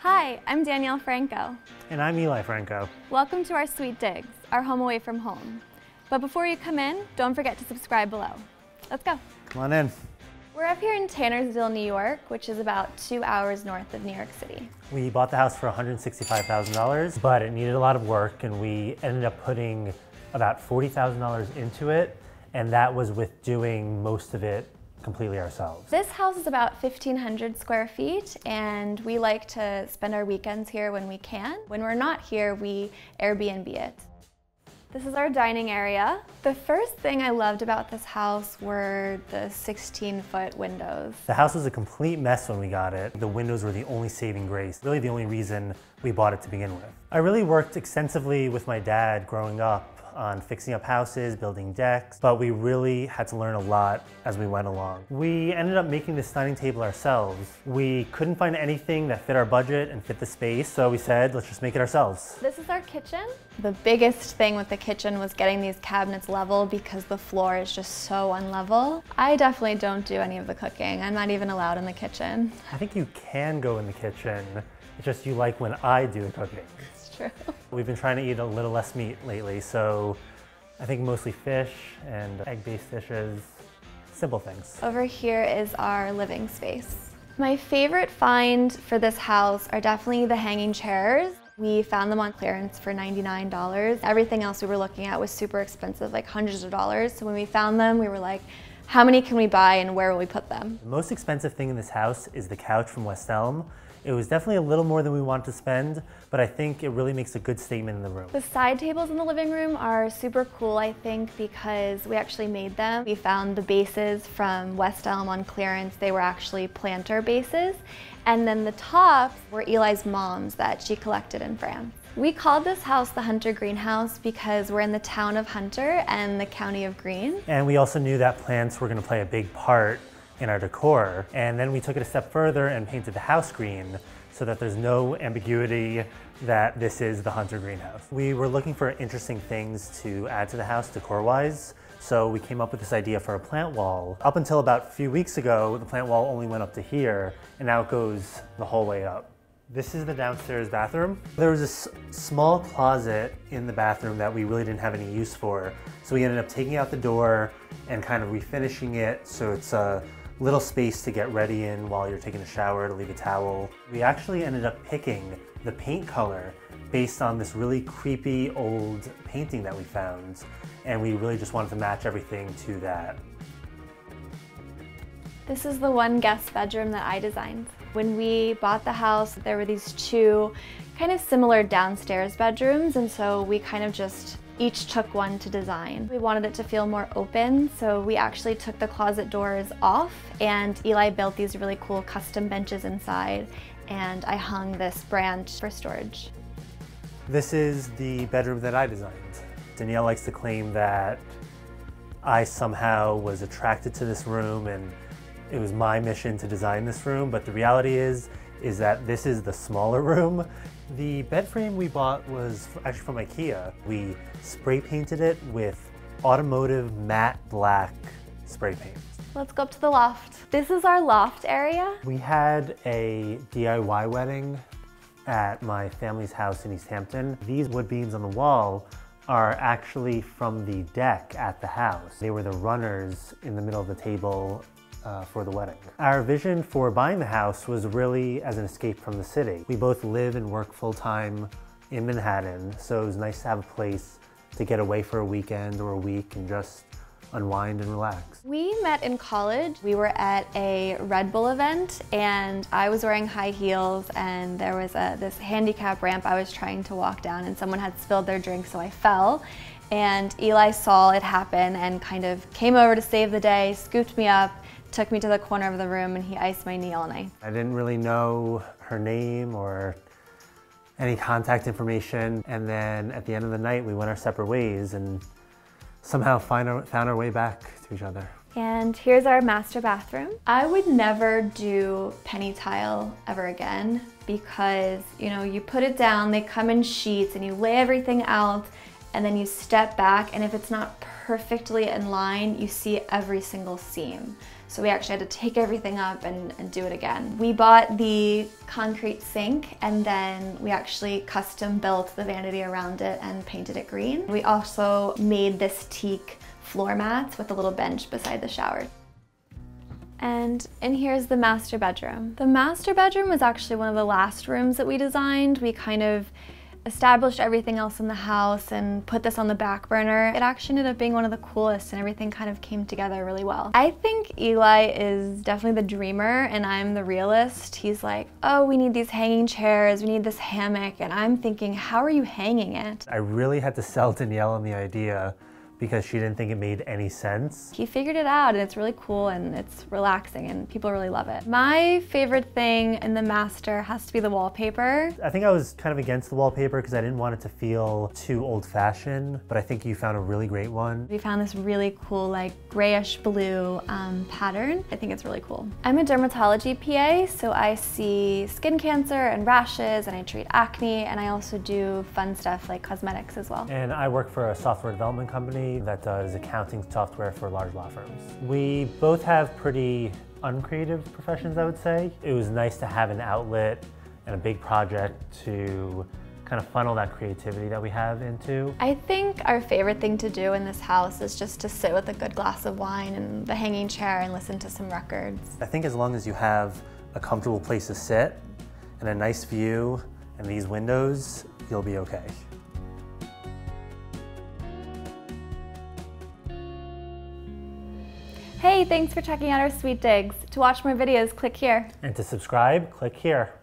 Hi, I'm Danielle Franco. And I'm Eli Franco. Welcome to our Sweet Digs, our home away from home. But before you come in, don't forget to subscribe below. Let's go. Come on in. We're up here in Tannersville, New York, which is about 2 hours north of New York City. We bought the house for $165,000, but it needed a lot of work, and we ended up putting about $40,000 into it, and that was with doing most of it completely ourselves. This house is about 1,500 square feet, and we like to spend our weekends here when we can. When we're not here, we Airbnb it. This is our dining area. The first thing I loved about this house were the 16-foot windows. The house was a complete mess when we got it. The windows were the only saving grace, really the only reason we bought it to begin with. I really worked extensively with my dad growing up on fixing up houses, building decks, but we really had to learn a lot as we went along. We ended up making this dining table ourselves. We couldn't find anything that fit our budget and fit the space, so we said, let's just make it ourselves. This is our kitchen. The biggest thing with the kitchen was getting these cabinets level because the floor is just so unlevel. I definitely don't do any of the cooking. I'm not even allowed in the kitchen. I think you can go in the kitchen. It's just you like when I do the cooking. It's true. We've been trying to eat a little less meat lately, so I think mostly fish and egg-based dishes, simple things. Over here is our living space. My favorite find for this house are definitely the hanging chairs. We found them on clearance for $99. Everything else we were looking at was super expensive, like hundreds of dollars. So when we found them, we were like, how many can we buy and where will we put them? The most expensive thing in this house is the couch from West Elm. It was definitely a little more than we wanted to spend, but I think it really makes a good statement in the room. The side tables in the living room are super cool, I think, because we actually made them. We found the bases from West Elm on clearance. They were actually planter bases. And then the tops were Eli's mom's that she collected in France. We called this house the Hunter Greenhouse because we're in the town of Hunter and the county of Greene. And we also knew that plants were going to play a big part in our decor. And then we took it a step further and painted the house green so that there's no ambiguity that this is the Hunter Greenhouse. We were looking for interesting things to add to the house decor-wise, so we came up with this idea for a plant wall. Up until about a few weeks ago, the plant wall only went up to here, and now it goes the whole way up. This is the downstairs bathroom. There was this small closet in the bathroom that we really didn't have any use for, so we ended up taking out the door and kind of refinishing it so it's a little space to get ready in while you're taking a shower, to leave a towel. We actually ended up picking the paint color based on this really creepy old painting that we found, and we really just wanted to match everything to that. This is the one guest bedroom that I designed. When we bought the house, there were these two kind of similar downstairs bedrooms, and so we kind of just each took one to design. We wanted it to feel more open, so we actually took the closet doors off, and Eli built these really cool custom benches inside, and I hung this branch for storage. This is the bedroom that I designed. Danielle likes to claim that I somehow was attracted to this room and it was my mission to design this room, but the reality is that this is the smaller room. The bed frame we bought was actually from IKEA. We spray painted it with automotive matte black spray paint. Let's go up to the loft. This is our loft area. We had a DIY wedding at my family's house in East Hampton. These wood beams on the wall are actually from the deck at the house. They were the runners in the middle of the table for the wedding. Our vision for buying the house was really as an escape from the city. We both live and work full-time in Manhattan, so it was nice to have a place to get away for a weekend or a week and just unwind and relax. We met in college. We were at a Red Bull event and I was wearing high heels and there was this handicap ramp I was trying to walk down and someone had spilled their drink, so I fell. And Eli saw it happen and kind of came over to save the day, scooped me up, took me to the corner of the room, and he iced my knee all night. I didn't really know her name or any contact information, and then at the end of the night we went our separate ways and somehow found our way back to each other. And here's our master bathroom. I would never do penny tile ever again because, you know, you put it down, they come in sheets, and you lay everything out, and then you step back, and if it's not perfectly in line, you see every single seam. So we actually had to take everything up and do it again. We bought the concrete sink and then we actually custom built the vanity around it and painted it green. We also made this teak floor mats with a little bench beside the shower. And in here's the master bedroom. The master bedroom was actually one of the last rooms that we designed. We kind of established everything else in the house and put this on the back burner. It actually ended up being one of the coolest and everything kind of came together really well. I think Eli is definitely the dreamer and I'm the realist. He's like, oh, we need these hanging chairs, we need this hammock, and I'm thinking, how are you hanging it? I really had to sell Danielle on the idea because she didn't think it made any sense. He figured it out and it's really cool and it's relaxing and people really love it. My favorite thing in the master has to be the wallpaper. I think I was kind of against the wallpaper because I didn't want it to feel too old-fashioned, but I think you found a really great one. We found this really cool like grayish blue pattern. I think it's really cool. I'm a dermatology PA, so I see skin cancer and rashes and I treat acne, and I also do fun stuff like cosmetics as well. And I work for a software development company that does accounting software for large law firms. We both have pretty uncreative professions, I would say. It was nice to have an outlet and a big project to kind of funnel that creativity that we have into. I think our favorite thing to do in this house is just to sit with a good glass of wine and the hanging chair and listen to some records. I think as long as you have a comfortable place to sit and a nice view and these windows, you'll be okay. Hey, thanks for checking out our sweet digs. To watch more videos, click here. And to subscribe, click here.